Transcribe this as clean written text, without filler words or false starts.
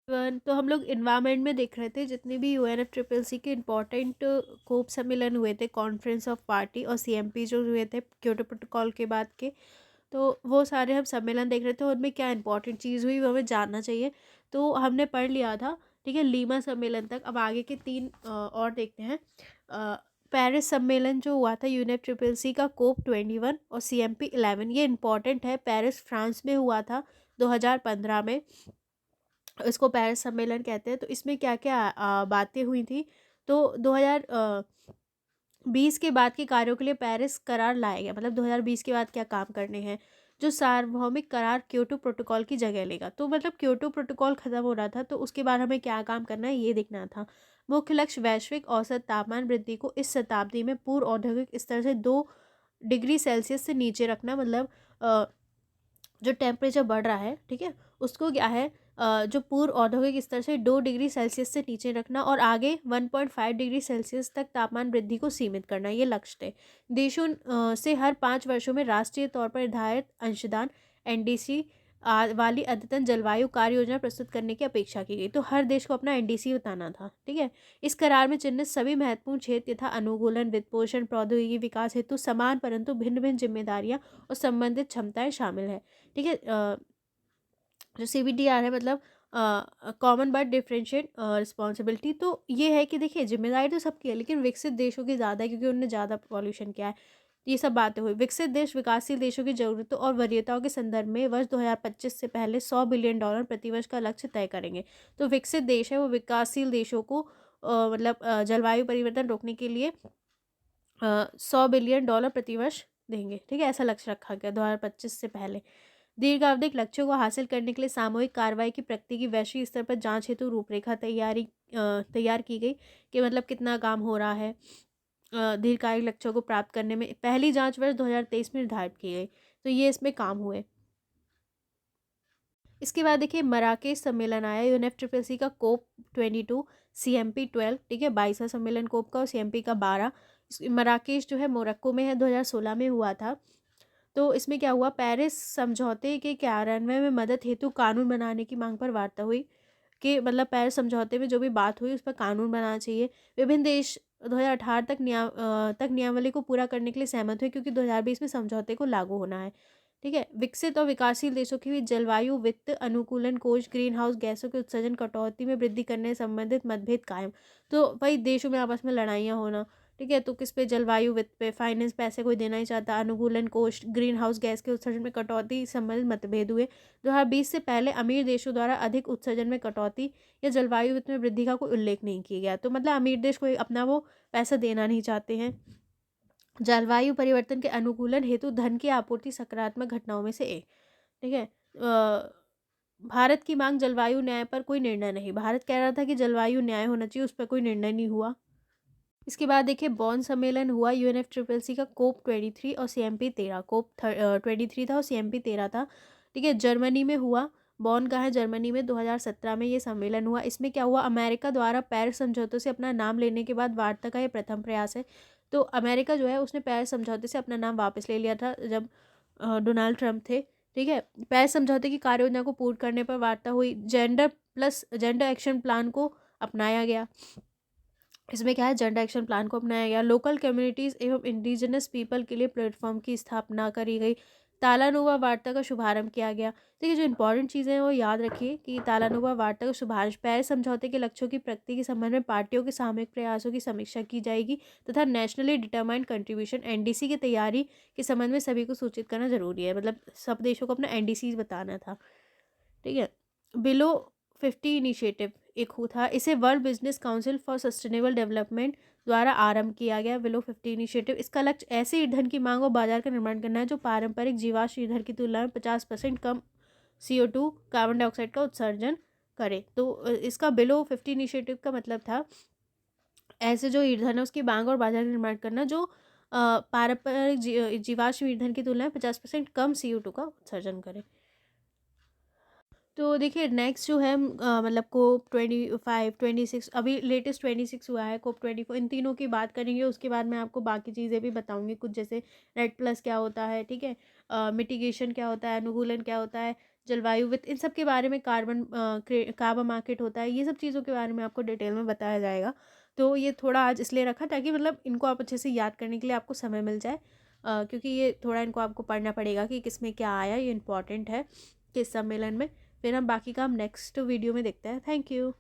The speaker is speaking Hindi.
तो हम लोग इन्वायरमेंट में देख रहे थे जितने भी UNFCCC के इम्पोर्टेंट कोप सम्मेलन हुए थे, कॉन्फ्रेंस ऑफ पार्टी और CMP जो हुए थे क्योटो प्रोटोकॉल के बाद के, तो वो सारे हम सम्मेलन देख रहे थे, उनमें क्या इंपॉर्टेंट चीज़ हुई वो हमें जानना चाहिए। तो हमने पढ़ लिया था, ठीक है, लीमा सम्मेलन तक। अब आगे के तीन और देखते हैं। पेरिस सम्मेलन जो हुआ था UNFCCC का, COP 21 और CMP 11, ये इंपॉर्टेंट है। पेरिस फ्रांस में हुआ था 2015 में, इसको पेरिस सम्मेलन कहते हैं। तो इसमें क्या क्या बातें हुई थी, तो 2020 के बाद के कार्यों के लिए पेरिस करार लाया गया। मतलब 2020 के बाद क्या काम करने हैं, जो सार्वभौमिक करार क्योटो प्रोटोकॉल की जगह लेगा। तो मतलब क्योटो प्रोटोकॉल खत्म हो रहा था, तो उसके बाद हमें क्या काम करना है ये देखना था। मुख्य लक्ष्य वैश्विक औसत तापमान वृद्धि को इस शताब्दी में पूर्व औद्योगिक स्तर से 2 डिग्री सेल्सियस से नीचे रखना। मतलब जो टेम्परेचर बढ़ रहा है, ठीक है, उसको क्या है, जो पूर्व औद्योगिक स्तर से 2 डिग्री सेल्सियस से नीचे रखना, और आगे 1.5 डिग्री सेल्सियस तक तापमान वृद्धि को सीमित करना, ये लक्ष्य थे। देशों से हर 5 वर्षों में राष्ट्रीय तौर पर निर्धारित अंशदान NDC वाली अद्यतन जलवायु कार्य योजना प्रस्तुत करने की अपेक्षा की गई। तो हर देश को अपना NDC बताना था, ठीक है। इस करार में चिन्हित सभी महत्वपूर्ण क्षेत्र यथा अनुकूलन, वित्त पोषण, प्रौद्योगिकी विकास हेतु समान परंतु भिन्न भिन्न जिम्मेदारियां और संबंधित क्षमताएं शामिल है, ठीक है। जो CBDR है, मतलब कॉमन बट डिफरेंशिएट रिस्पॉन्सिबिलिटी। तो ये है कि देखिए जिम्मेदारी तो सबकी है, लेकिन विकसित देशों की ज़्यादा है क्योंकि उन्होंने ज़्यादा पॉल्यूशन किया है। ये सब बातें हुई। विकसित देश विकासशील देशों की ज़रूरतों और वरीयताओं के संदर्भ में वर्ष 2025 से पहले $100 बिलियन प्रतिवर्ष का लक्ष्य तय करेंगे। तो विकसित देश है वो विकासशील देशों को मतलब जलवायु परिवर्तन रोकने के लिए $100 बिलियन प्रतिवर्ष देंगे, ठीक है, ऐसा लक्ष्य रखा गया 2025 से पहले। दीर्घावधिक लक्ष्यों को हासिल करने के लिए सामूहिक कार्रवाई की प्रगति की वैश्विक स्तर पर जांच हेतु रूपरेखा तैयार की गई कि मतलब कितना काम हो रहा है। दीर्घकालिक लक्ष्यों को प्राप्त करने में पहली जांच वर्ष 2023 में निर्धारित की गई। तो ये इसमें काम हुए। इसके बाद देखिए मराकेश सम्मेलन आया, UNFCCC का COP 22, CMP 12, ठीक है, 22वां सम्मेलन कोप का और CMP का 12। मराकेश जो है मोरक्को में है, 2016 में हुआ था। तो इसमें क्या हुआ, पेरिस समझौते के कार्यान्वयन में मदद हेतु कानून बनाने की मांग पर वार्ता हुई कि मतलब पेरिस समझौते में जो भी बात हुई उस पर कानून बनाना चाहिए। विभिन्न देश 2018 तक नियमावली को पूरा करने के लिए सहमत हुए क्योंकि 2020 में समझौते को लागू होना है, ठीक है। विकसित और विकासशील देशों के बीच जलवायु वित्त अनुकूलन कोष ग्रीन हाउस गैसों के उत्सर्जन कटौती में वृद्धि करने से संबंधित मतभेद कायम। तो वही देशों में आपस में लड़ाइयाँ होना, ठीक है। तो किस पे, जलवायु वित्त पे, फाइनेंस पैसे कोई देना ही चाहता, अनुकूलन कोष, ग्रीन हाउस गैस के उत्सर्जन में कटौती संबंधित मतभेद हुए। 2020 से पहले अमीर देशों द्वारा अधिक उत्सर्जन में कटौती या जलवायु वित्त में वृद्धि का कोई उल्लेख नहीं किया गया। तो मतलब अमीर देश कोई अपना वो पैसा देना नहीं चाहते हैं। जलवायु परिवर्तन के अनुकूलन हेतु धन की आपूर्ति सकारात्मक घटनाओं में से एक, ठीक है। भारत की मांग, जलवायु न्याय पर कोई निर्णय नहीं। भारत कह रहा था कि जलवायु न्याय होना चाहिए, उस पर कोई निर्णय नहीं हुआ। इसके बाद देखिए बॉन सम्मेलन हुआ, UNFCCC का COP 23 और CMP 13। COP 23 था और CMP 13 था, ठीक है, जर्मनी में हुआ। बॉन कहाँ है, जर्मनी में। 2017 में ये सम्मेलन हुआ। इसमें क्या हुआ, अमेरिका द्वारा पेरिस समझौते से अपना नाम लेने के बाद वार्ता का ये प्रथम प्रयास है। तो अमेरिका जो है उसने पेरिस समझौते से अपना नाम वापस ले लिया था जब डोनाल्ड ट्रंप थे, ठीक है। पेरिस समझौते की कार्य योजना को पूर्ण करने पर वार्ता हुई। जेंडर एक्शन प्लान को अपनाया गया। इसमें क्या है, जेंडर एक्शन प्लान को अपनाया गया। लोकल कम्युनिटीज़ एवं इंडिजिनस पीपल के लिए प्लेटफॉर्म की स्थापना करी गई। तालानुबा वार्ता का शुभारंभ किया गया। देखिए जो इंपॉर्टेंट चीज़ें हैं वो याद रखिए कि तालानुबा वार्ता का शुभारंभ, पेरिस समझौते के लक्ष्यों की प्रगति के संबंध में पार्टियों के सामूहिक प्रयासों की समीक्षा की जाएगी तथा नेशनली डिटरमाइंड कंट्रीब्यूशन NDC की तैयारी के संबंध में सभी को सूचित करना जरूरी है। मतलब सब देशों को अपना NDC बताना था, ठीक है। बिलो 50 इनिशिएटिव एक था, इसे world business council for sustainable development द्वारा आरंभ किया गया। बिलो 50 इनिशिएटिव, इसका लक्ष्य ऐसे ईंधन की मांग और बाजार का निर्माण करना है जो पारंपरिक जीवाश्म ईंधन की तुलना में 50% कम CO2 कार्बन डाइऑक्साइड का उत्सर्जन करे। तो इसका बिलो 50 इनिशिएटिव का मतलब था ऐसे जो ईंधन है उसकी मांग और बाजार का निर्माण करना जो पारंपरिक जीवाश्म ईंधन की तुलना में 50% कम CO2 का उत्सर्जन करे। तो देखिए नेक्स्ट जो है मतलब COP 25 26, अभी लेटेस्ट 26 हुआ है, COP 24, इन तीनों की बात करेंगे। उसके बाद मैं आपको बाकी चीज़ें भी बताऊंगी कुछ, जैसे रेड प्लस क्या होता है, ठीक है, मिटिगेशन क्या होता है, अनुकूलन क्या होता है, जलवायु वित्त, इन सब के बारे में, कार्बन मार्केट होता है, ये सब चीज़ों के बारे में आपको डिटेल में बताया जाएगा। तो ये थोड़ा आज इसलिए रखा ताकि मतलब इनको आप अच्छे से याद करने के लिए आपको समय मिल जाए, क्योंकि ये थोड़ा इनको आपको पढ़ना पड़ेगा कि किसमें क्या आया, ये इंपॉर्टेंट है किस सम्मेलन में। फिर हम बाकी का हम नेक्स्ट वीडियो में देखते हैं। Thank you.